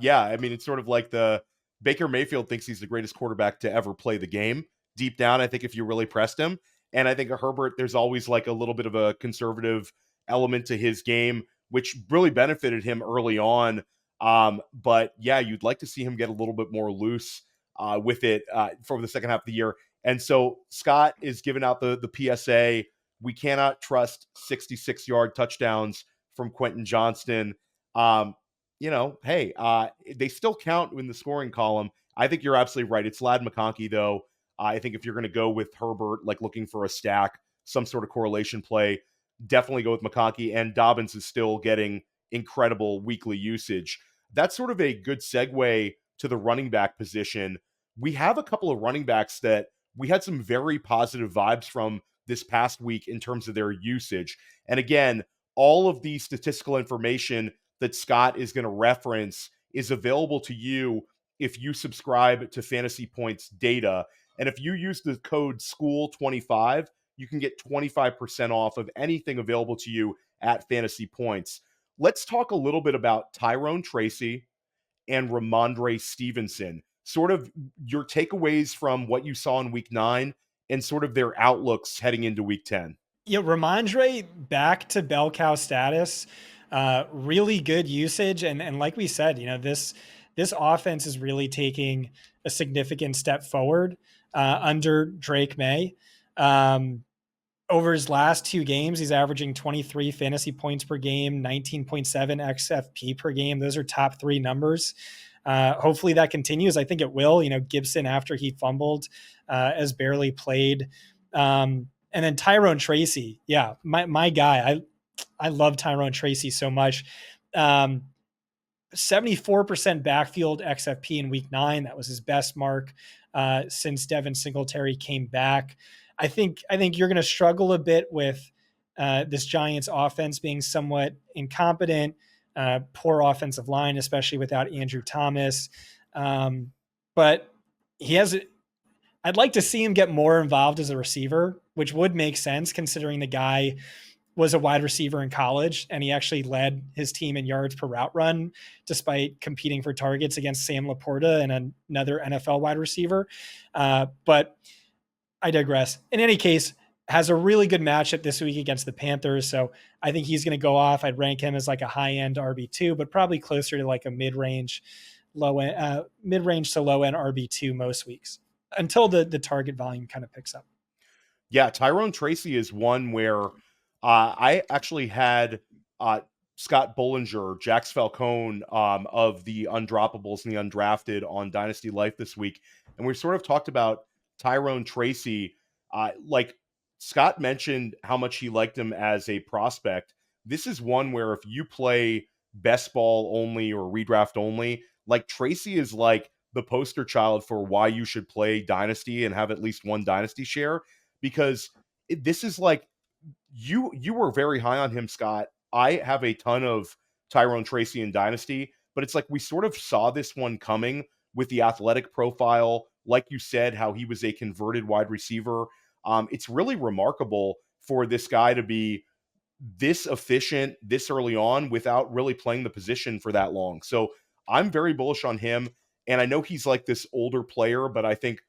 Yeah, I mean, it's sort of like the Baker Mayfield thinks he's the greatest quarterback to ever play the game. Deep down, I think if you really pressed him, and I think a Herbert, there's always like a little bit of a conservative element to his game, which really benefited him early on. But yeah, you'd like to see him get a little bit more loose with it for the second half of the year. And so Scott is giving out the PSA. We cannot trust 66-yard touchdowns from Quentin Johnston. Hey, they still count in the scoring column. I think you're absolutely right. It's Ladd McConkey, though. I think if you're going to go with Herbert, like looking for a stack, some sort of correlation play, definitely go with McConkey. And Dobbins is still getting incredible weekly usage. That's sort of a good segue to the running back position. We have a couple of running backs that we had some very positive vibes from this past week in terms of their usage. And again, all of the statistical information that Scott is going to reference is available to you if you subscribe to Fantasy Points data. And if you use the code SCHOOL25, you can get 25% off of anything available to you at Fantasy Points. Let's talk a little bit about Tyrone Tracy and Rhamondre Stevenson. Sort of your takeaways from what you saw in week 9 and sort of their outlooks heading into week 10. Yeah, Rhamondre back to bell cow status. Really good usage, and like we said, this offense is really taking a significant step forward under Drake Maye. Over his last 2 games, he's averaging 23 fantasy points per game, 19.7 XFP per game. Those are top 3 numbers. Hopefully that continues. I think it will. Gibson, after he fumbled, has barely played. And then Tyrone Tracy. Yeah, my guy. I love Tyrone Tracy so much. 74% backfield XFP in week 9. That was his best mark since Devon Singletary came back. I think you're going to struggle a bit with this Giants offense being somewhat incompetent, poor offensive line, especially without Andrew Thomas. But I'd like to see him get more involved as a receiver, which would make sense considering the guy was a wide receiver in college, and he actually led his team in yards per route run, despite competing for targets against Sam Laporta and another NFL wide receiver. But I digress. In any case, has a really good matchup this week against the Panthers. So I think he's going to go off. I'd rank him as like a high-end RB2, but probably closer to like a mid-range to low-end RB2 most weeks until the target volume kind of picks up. Yeah, Tyrone Tracy is one where I actually had Scott Bollinger, Jax Falcone of the Undroppables and the Undrafted on Dynasty Life this week. And we sort of talked about Tyrone Tracy. Like Scott mentioned how much he liked him as a prospect. This is one where if you play best ball only or redraft only, like Tracy is like the poster child for why you should play Dynasty and have at least one Dynasty share, because this is like, you were very high on him, Scott. I have a ton of Tyrone Tracy in Dynasty, but it's like we sort of saw this one coming with the athletic profile. Like you said, how he was a converted wide receiver. It's really remarkable for this guy to be this efficient this early on without really playing the position for that long. So I'm very bullish on him. And I know he's like this older player, but I think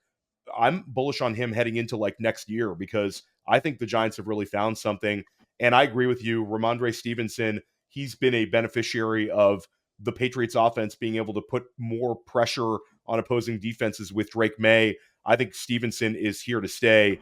I'm bullish on him heading into like next year, because I think the Giants have really found something. And I agree with you, Rhamondre Stevenson, he's been a beneficiary of the Patriots offense being able to put more pressure on opposing defenses with Drake Maye. I think Stevenson is here to stay.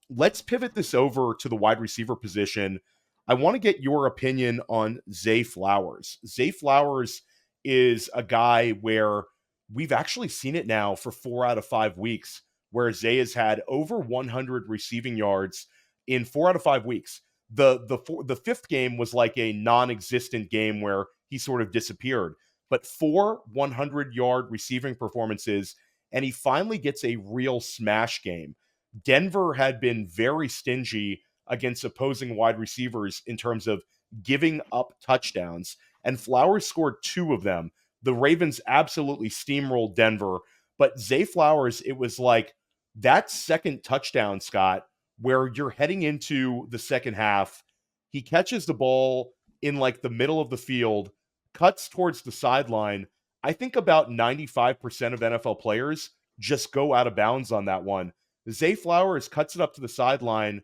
Let's pivot this over to the wide receiver position. I want to get your opinion on Zay Flowers. Zay Flowers is a guy where we've actually seen it now for 4 out of 5 weeks, where Zay has had over 100 receiving yards in 4 out of 5 weeks. The fifth game was like a non-existent game where he sort of disappeared. But 4 100-yard receiving performances, and he finally gets a real smash game. Denver had been very stingy against opposing wide receivers in terms of giving up touchdowns, and Flowers scored 2 of them. The Ravens absolutely steamrolled Denver, but Zay Flowers, it was like that second touchdown, Scott, where you're heading into the second half. He catches the ball in like the middle of the field, cuts towards the sideline. I think about 95% of NFL players just go out of bounds on that one. Zay Flowers cuts it up to the sideline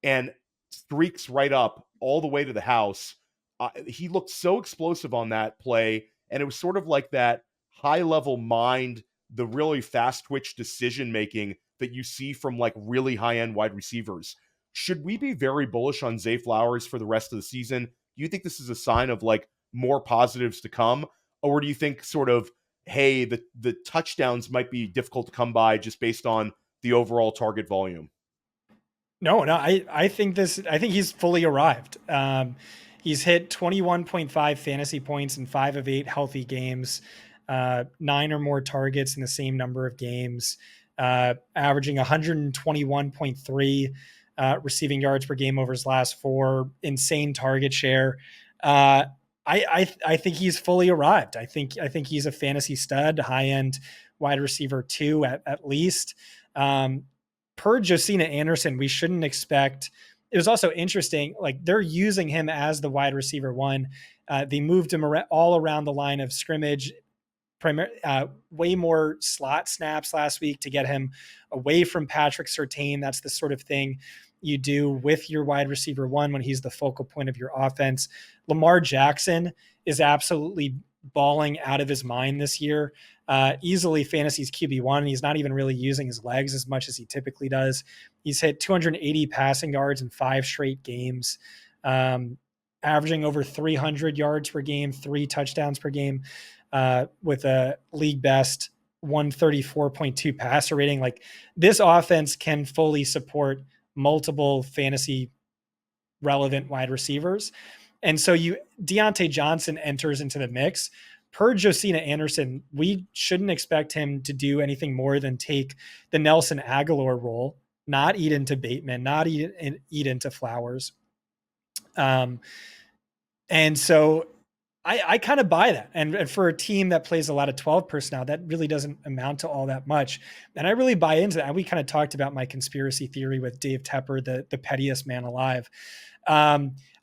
and streaks right up all the way to the house. He looked so explosive on that play, and it was sort of like that high-level mind, the really fast-twitch decision-making that you see from like really high-end wide receivers. Should we be very bullish on Zay Flowers for the rest of the season? Do you think this is a sign of like more positives to come? Or do you think sort of, hey, the touchdowns might be difficult to come by just based on the overall target volume? No, I think he's fully arrived. He's hit 21.5 fantasy points in 5 of 8 healthy games, 9 or more targets in the same number of games, averaging 121.3 receiving yards per game over his last 4, insane target share. I think he's fully arrived. I think he's a fantasy stud, high end wide receiver 2 at least. Per Josina Anderson, we shouldn't expect. It was also interesting, like they're using him as the wide receiver 1. They moved him all around the line of scrimmage, way more slot snaps last week to get him away from Patrick Surtain. That's the sort of thing you do with your wide receiver 1 when he's the focal point of your offense. Lamar Jackson is absolutely balling out of his mind this year. Easily fantasy's QB1. He's not even really using his legs as much as he typically does. He's hit 280 passing yards in 5 straight games, averaging over 300 yards per game, 3 touchdowns per game, with a league best 134.2 passer rating. Like this offense can fully support multiple fantasy relevant wide receivers. And so Deontay Johnson enters into the mix. Per Josina Anderson, we shouldn't expect him to do anything more than take the Nelson Aguilar role, not eat into Bateman, not eat into Flowers. And so I kind of buy that. And for a team that plays a lot of 12 personnel, that really doesn't amount to all that much. And I really buy into that. And we kind of talked about my conspiracy theory with Dave Tepper, the pettiest man alive.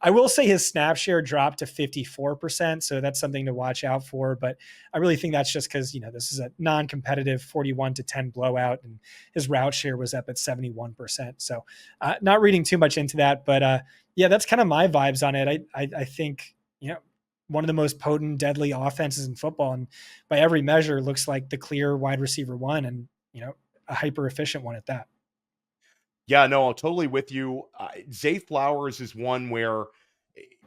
I will say his snap share dropped to 54%. So that's something to watch out for. But I really think that's just because, this is a non-competitive 41-10 blowout and his route share was up at 71%. So not reading too much into that, but yeah, that's kind of my vibes on it. I think, one of the most potent, deadly offenses in football. And by every measure looks like the clear wide receiver 1 and, a hyper efficient one at that. Yeah, no, I'm totally with you. Zay Flowers is one where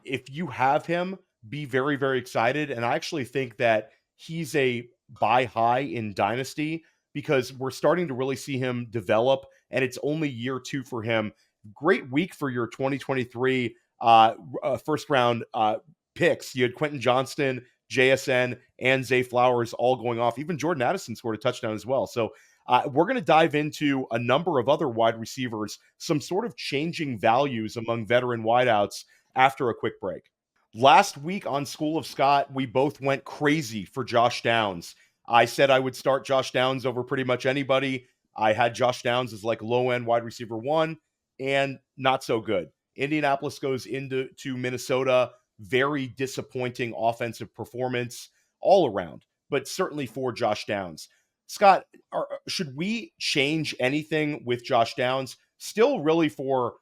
if you have him, be very, very excited. And I actually think that he's a buy high in Dynasty because we're starting to really see him develop, and it's only year 2 for him. Great week for your 2023 first round picks. You had Quentin Johnston, JSN, and Zay Flowers all going off. Even Jordan Addison scored a touchdown as well. So we're going to dive into a number of other wide receivers, some sort of changing values among veteran wideouts after a quick break. Last week on School of Scott, we both went crazy for Josh Downs. I said I would start Josh Downs over pretty much anybody. I had Josh Downs as like low-end wide receiver 1, and not so good. Indianapolis goes into Minnesota. Very disappointing offensive performance all around, but certainly for Josh Downs. Scott, should we change anything with Josh Downs? Still really for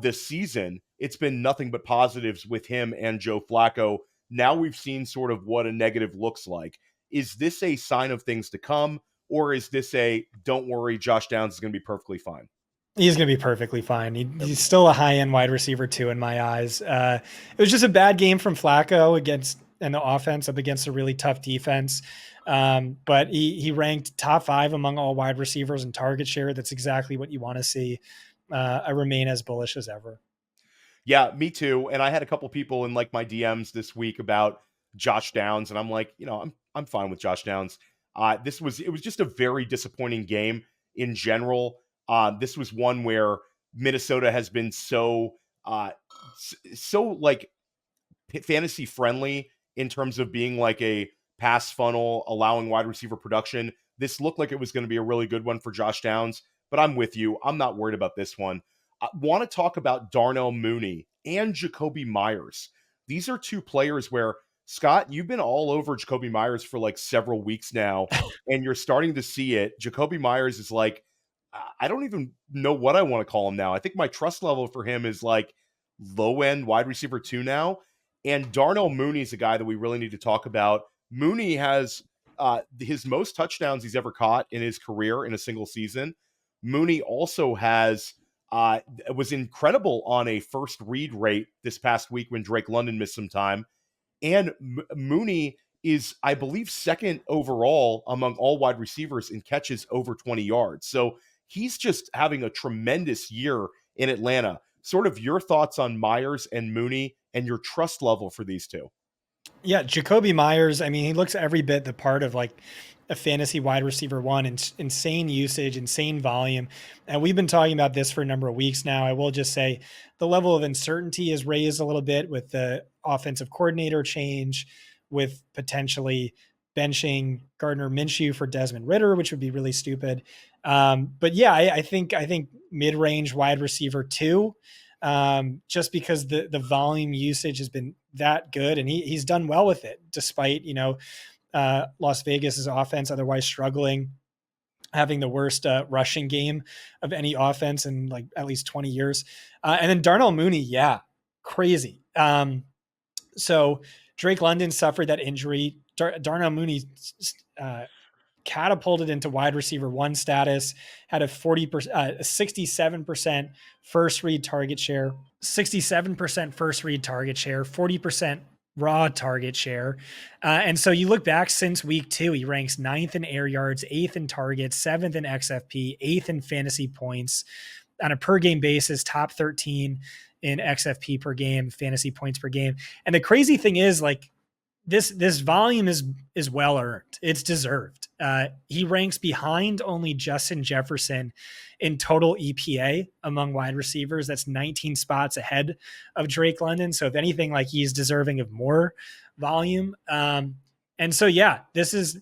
this season, it's been nothing but positives with him and Joe Flacco. Now we've seen sort of what a negative looks like. Is this a sign of things to come, or is this a don't worry, Josh Downs is going to be perfectly fine? He's going to be perfectly fine. He's still a high-end wide receiver 2 in my eyes. It was just a bad game from Flacco and the offense up against a really tough defense. But he ranked top 5 among all wide receivers in target share. That's exactly what you want to see. I remain as bullish as ever. Yeah, me too. And I had a couple people in like my DMs this week about Josh Downs, and I'm like, I'm fine with Josh Downs. It was just a very disappointing game in general. This was one where Minnesota has been so like fantasy friendly in terms of being like a pass funnel, allowing wide receiver production. This looked like it was going to be a really good one for Josh Downs, but I'm with you. I'm not worried about this one. I want to talk about Darnell Mooney and Jacoby Meyers. These are two players where, Scott, you've been all over Jacoby Meyers for like several weeks now, and you're starting to see it. Jacoby Meyers is like, I don't even know what I want to call him now. I think my trust level for him is like low end wide receiver 2 now. And Darnell Mooney is a guy that we really need to talk about. Mooney has his most touchdowns he's ever caught in his career in a single season. Mooney also was incredible on a first read rate this past week when Drake London missed some time. And Mooney is, I believe, second overall among all wide receivers in catches over 20 yards. So he's just having a tremendous year in Atlanta. Sort of your thoughts on Meyers and Mooney and your trust level for these two. Yeah, Jacoby Meyers, I mean, he looks every bit the part of like a fantasy wide receiver 1, insane usage, insane volume. And we've been talking about this for a number of weeks now. I will just say the level of uncertainty is raised a little bit with the offensive coordinator change, with potentially benching Gardner Minshew for Desmond Ridder, which would be really stupid. But yeah, I think mid-range wide receiver 2, just because the volume usage has been that good, and he's done well with it, despite, Las Vegas's offense otherwise struggling, having the worst rushing game of any offense in like at least 20 years. And then Darnell Mooney, yeah, crazy. So Drake London suffered that injury. Darnell Mooney catapulted into wide receiver 1 status, had a 67% first read target share, 40% raw target share. And so you look back since week 2, he ranks 9th in air yards, 8th in targets, 7th in XFP, 8th in fantasy points on a per game basis, top 13 in XFP per game, fantasy points per game. And the crazy thing is, like, this volume is well earned. It's deserved. He ranks behind only Justin Jefferson in total EPA among wide receivers. That's 19 spots ahead of Drake London. So if anything, like, he's deserving of more volume. And so, yeah, this is,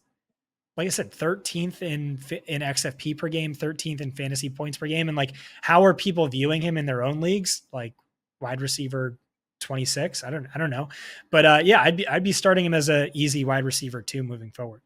like I said, 13th in XFP per game, 13th in fantasy points per game. And like, how are people viewing him in their own leagues? Like, wide receiver 26. I don't know. But yeah, I'd be starting him as a easy wide receiver 2 moving forward.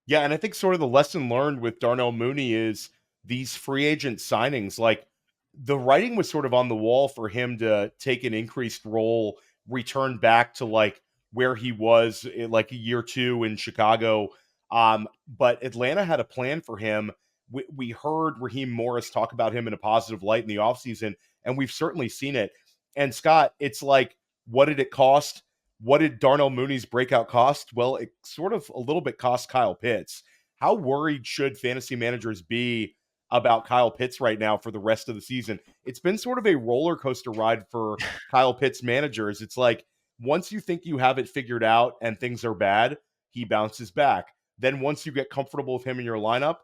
Yeah, and I think sort of the lesson learned with Darnell Mooney is these free agent signings, like the writing was sort of on the wall for him to take an increased role, return back to like where he was in like a year 2 in Chicago. But Atlanta had a plan for him. We heard Raheem Morris talk about him in a positive light in the offseason, and we've certainly seen it. And Scott, it's like, what did it cost? What did Darnell Mooney's breakout cost? Well, it sort of a little bit cost Kyle Pitts. How worried should fantasy managers be about Kyle Pitts right now for the rest of the season? It's been sort of a roller coaster ride for Kyle Pitts managers. It's like, once you think you have it figured out and things are bad, he bounces back. Then once you get comfortable with him in your lineup,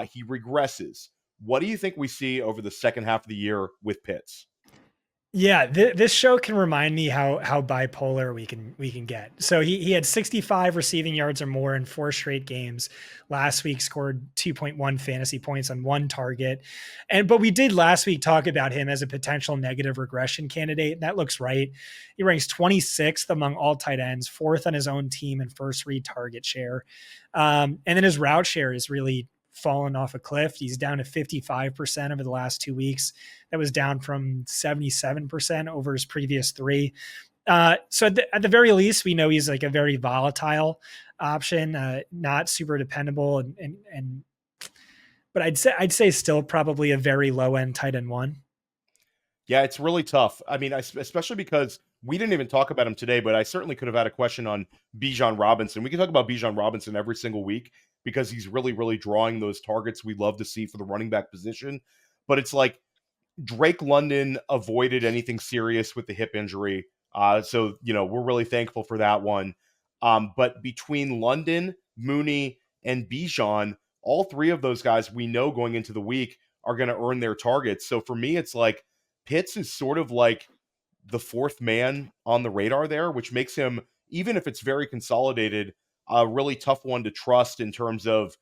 he regresses. What do you think we see over the second half of the year with Pitts? Yeah, this show can remind me how bipolar we can get. So he had 65 receiving yards or more in 4 straight games. Last week scored 2.1 fantasy points on 1 target. But we did last week talk about him as a potential negative regression candidate, and that looks right. He ranks 26th among all tight ends, 4th on his own team in first read target share. And then his route share is really fallen off a cliff. He's down to 55% over the last 2 weeks. That was down from 77% over his previous 3. So at the very least, we know he's like a very volatile option, not super dependable. But I'd say still probably a very low end tight end 1. Yeah, it's really tough. I mean, especially because we didn't even talk about him today, but I certainly could have had a question on Bijan Robinson. We can talk about Bijan Robinson every single week because he's really, really drawing those targets we love to see for the running back position. But it's like Drake London avoided anything serious with the hip injury. So, we're really thankful for that one. But between London, Mooney, and Bijan. All three of those guys we know going into the week are going to earn their targets. So for me, it's like Pitts is sort of like the fourth man on the radar there, which makes him, even if it's very consolidated, a really tough one to trust in terms of,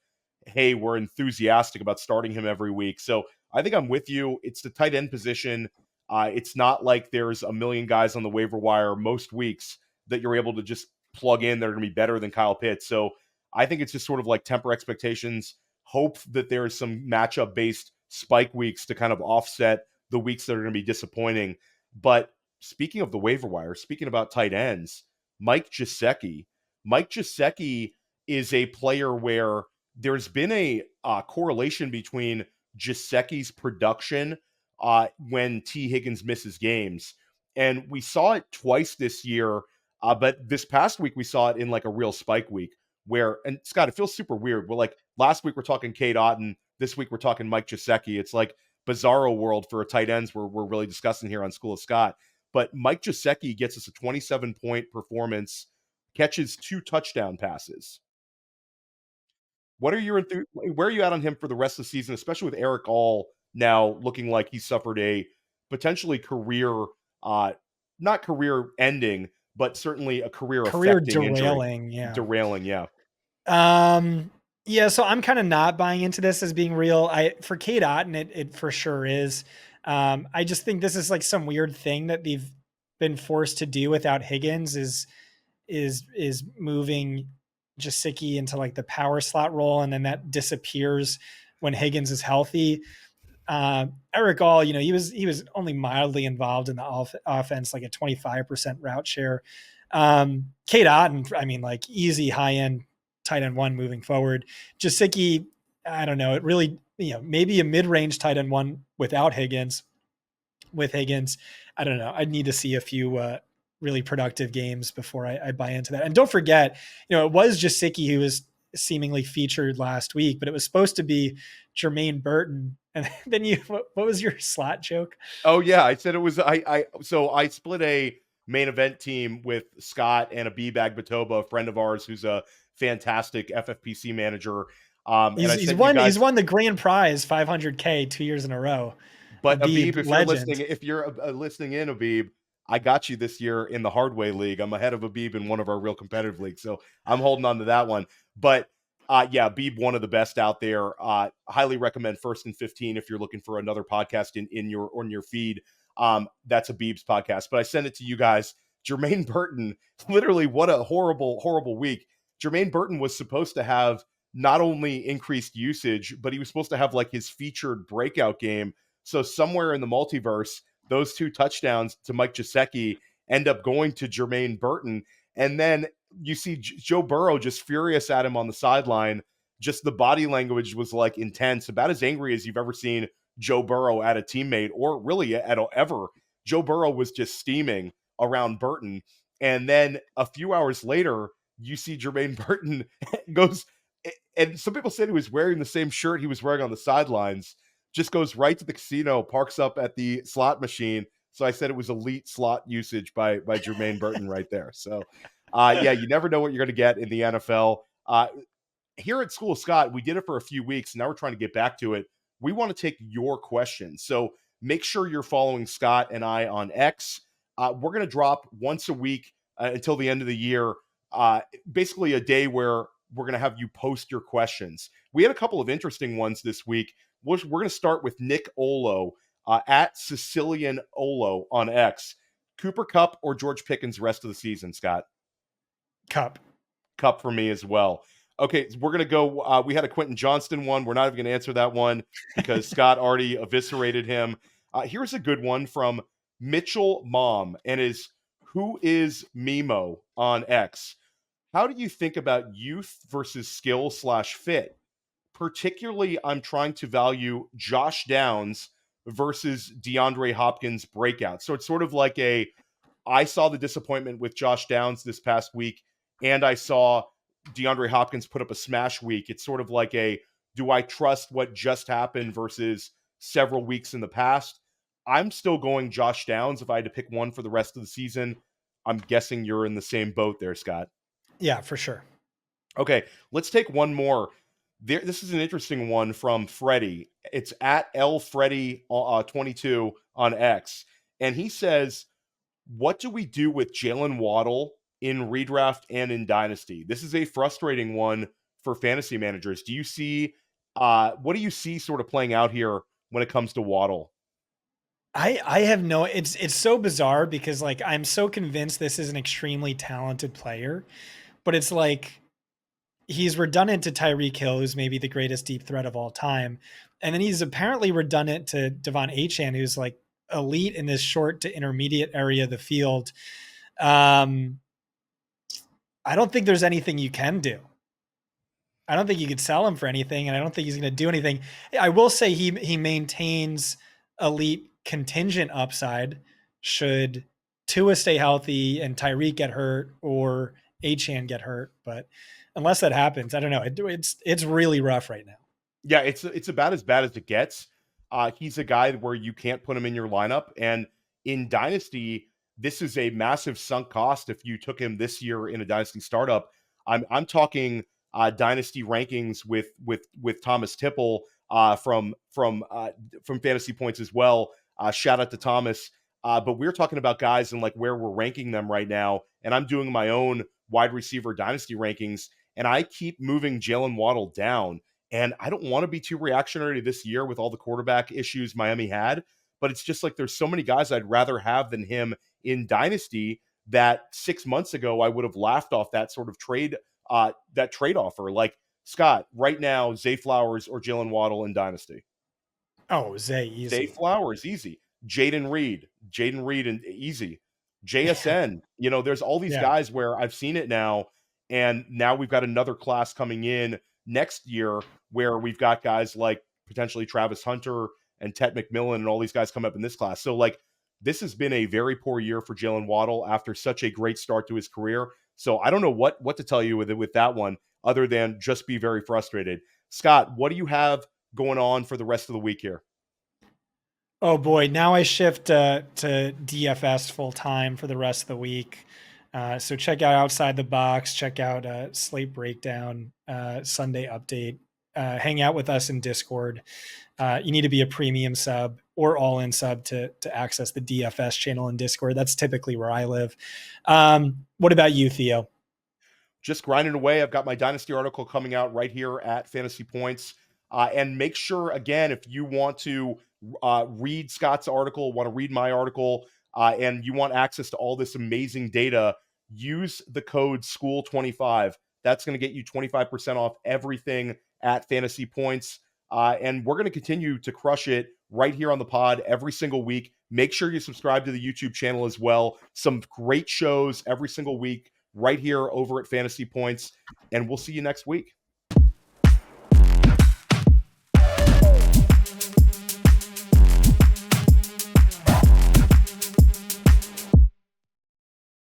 hey, we're enthusiastic about starting him every week. So I think I'm with you. It's the tight end position. It's not like there's a million guys on the waiver wire most weeks that you're able to just plug in that are going to be better than Kyle Pitts. So I think it's just sort of like temper expectations, hope that there's some matchup based spike weeks to kind of offset the weeks that are going to be disappointing. But speaking of the waiver wire, speaking about tight ends, Mike Gesicki. Mike Gesicki is a player where there's been a correlation between Gesicki's production when T. Higgins misses games. And we saw it twice this year, but this past week we saw it in like a real spike week where, and Scott, it feels super weird. We're like, last week we're talking Cade Otton, this week we're talking Mike Gesicki. It's like bizarro world for a tight ends we're really discussing here on School of Scott. But Mike Gesicki gets us a 27-point performance, catches 2 touchdown passes. What are your where are you at on him for the rest of the season, especially with Eric All now looking like he suffered a potentially career, not career ending, but certainly a career affecting derailing, injury. yeah. Derailing, yeah. Yeah, so I'm kind of not buying into this as being real. For Cade Otton, it for sure is. I just think this is like some weird thing that they've been forced to do without Higgins is moving Gesicki into like the power slot role, and then that disappears when Higgins is healthy. Eric All, he was only mildly involved in the offense, like a 25% route share. Cade Otton, I mean, like easy high end tight end one moving forward. Gesicki, I don't know. It really, maybe a mid-range tight end one without Higgins. With Higgins, I don't know. I'd need to see a few really productive games before I buy into that. And don't forget, it was Gesicki who was seemingly featured last week, but it was supposed to be Jermaine Burton. And then what was your slot joke? Oh yeah, I said it was so I split a main event team with Scott and Abib Agbatoba, a friend of ours who's a fantastic FFPC manager. He's won the grand prize 500K 2 years in a row. But Abib, if you're listening in, Abib, I got you this year in the Hardway League. I'm ahead of Abib in one of our real competitive leagues, so I'm holding on to that one. But yeah, Abib, one of the best out there. Highly recommend First and 15 if you're looking for another podcast in your feed. That's Abib's podcast. But I send it to you guys. Jermaine Burton, literally, what a horrible week. Jermaine Burton was supposed to have not only increased usage, but he was supposed to have like his featured breakout game. So somewhere in the multiverse, those 2 touchdowns to Mike Gesicki end up going to Jermaine Burton. And then you see Joe Burrow just furious at him on the sideline. Just the body language was like intense, about as angry as you've ever seen Joe Burrow at a teammate, or really ever. Joe Burrow was just steaming around Burton. And then a few hours later, you see Jermaine Burton goes, and some people said he was wearing the same shirt he was wearing on the sidelines, just goes right to the casino, parks up at the slot machine. So I said it was elite slot usage by Jermaine Burton right there. So yeah, you never know what you're going to get in the NFL. Here at School of Scott, we did it for a few weeks. Now we're trying to get back to it. We want to take your questions. So make sure you're following Scott and I on X. We're going to drop once a week until the end of the year, basically a day where we're going to have you post your questions. We had a couple of interesting ones this week. We're going to start with Nick Olo at Sicilian Olo on X. Cooper Kupp or George Pickens rest of the season, Scott? Kupp for me as well. Okay, we're going to go. We had a Quentin Johnston one. We're not even going to answer that one because Scott already eviscerated him. Here's a good one from Mitchell Mom, and who is Mimo on X? How do you think about youth versus skill/fit? Particularly, I'm trying to value Josh Downs versus DeAndre Hopkins breakout. So it's sort of like I saw the disappointment with Josh Downs this past week, and I saw DeAndre Hopkins put up a smash week. It's sort of like do I trust what just happened versus several weeks in the past? I'm still going Josh Downs if I had to pick one for the rest of the season. I'm guessing you're in the same boat there, Scott. Yeah, for sure. Okay, let's take one more. This is an interesting one from Freddie. It's at Freddie 22 on X, and he says, "What do we do with Jalen Waddle in redraft and in Dynasty?" This is a frustrating one for fantasy managers. Do you see? What do you see sort of playing out here when it comes to Waddle? I have no, it's so bizarre because like I'm so convinced this is an extremely talented player, but it's like he's redundant to Tyreek Hill, who's maybe the greatest deep threat of all time. And then he's apparently redundant to Devon Achane, who's like elite in this short to intermediate area of the field. Um, I don't think there's anything you can do. I don't think you could sell him for anything, and I don't think he's going to do anything. I will say he maintains elite contingent upside should Tua stay healthy and Tyreek get hurt or Achane get hurt. But unless that happens, I don't know. It's really rough right now. Yeah, it's about as bad as it gets. He's a guy where you can't put him in your lineup, and in Dynasty, this is a massive sunk cost if you took him this year in a Dynasty startup. I'm talking Dynasty rankings with Thomas Tipple from Fantasy Points as well. Shout out to Thomas. But we're talking about guys and like where we're ranking them right now, and I'm doing my own wide receiver Dynasty rankings, and I keep moving Jalen Waddle down. And I don't want to be too reactionary this year with all the quarterback issues Miami had, but it's just like there's so many guys I'd rather have than him in Dynasty that 6 months ago I would have laughed off that sort of trade offer. Like, Scott, right now, Zay Flowers or Jalen Waddle in Dynasty? Oh, Zay, Zay easy. Flowers, easy. Jaden Reed, and easy. JSN. There's all these Yeah. guys where I've seen it now, and now we've got another class coming in next year where we've got guys like potentially Travis Hunter and Tet McMillan and all these guys come up in this class. So like this has been a very poor year for Jalen Waddle after such a great start to his career. So I don't know what to tell you with that one other than just be very frustrated. Scott, what do you have going on for the rest of the week here? Oh boy, now I shift to DFS full time for the rest of the week. So check out Outside the Box, check out Slate Breakdown, Sunday Update. Hang out with us in Discord. You need to be a premium sub or all in sub to access the DFS channel in Discord. That's typically where I live. What about you, Theo? Just grinding away. I've got my Dynasty article coming out right here at Fantasy Points. And make sure, again, if you want to read Scott's article, want to read my article, and you want access to all this amazing data, use the code SCHOOL25. That's going to get you 25% off everything at Fantasy Points. And we're going to continue to crush it right here on the pod every single week. Make sure you subscribe to the YouTube channel as well. Some great shows every single week right here over at Fantasy Points. And we'll see you next week.